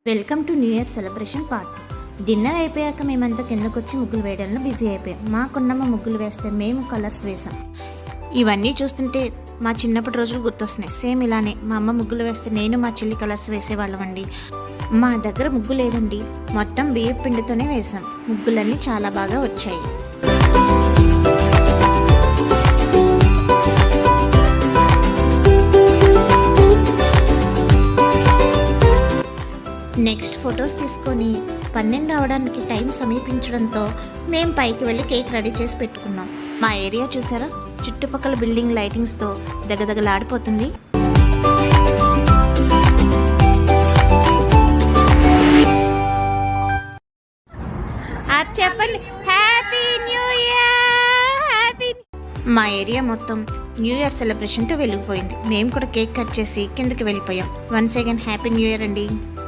Welcome to new year celebration part. Dinner అయిపోయాక మేమంతా కిందకొచ్చి ముగ్గులు వేయడంలో బిజీ అయిపోయాం. మాకున్నమ్మ ముగ్గులు వేస్తే మేము కలర్స్ వేసాం. ఇవన్నీ చూస్తుంటే మా చిన్నప్పటి రోజులు గుర్తొస్తున్నాయి. సేమ్ ఇలానే మా అమ్మ ముగ్గులు వేస్తే నేను మా చెల్లి కలర్స్ వేసేవాళ్ళమండి. మా దగ్గర ముగ్గు లేదండి, మొత్తం బియ్యం పిండితోనే వేసాం. ముగ్గులన్నీ చాలా బాగా వచ్చాయి. నెక్స్ట్ ఫొటోస్ తీసుకొని 12 అవడానికి టైం సమీపించడంతో మేము పైకి వెళ్ళి కేక్ రెడీ చేసి పెట్టుకున్నాం. మా ఏరియా చూసారా, చుట్టుపక్కల బిల్డింగ్ లైటింగ్స్తో దగదగలాడిపోతుంది. చెప్పండి హ్యాపీ న్యూ ఇయర్. మా ఏరియా మొత్తం న్యూ ఇయర్ సెలబ్రేషన్తో వెళ్ళిపోయింది. మేము కూడా కేక్ కట్ చేసి కిందకి వెళ్ళిపోయాం. Once again happy new year అండి.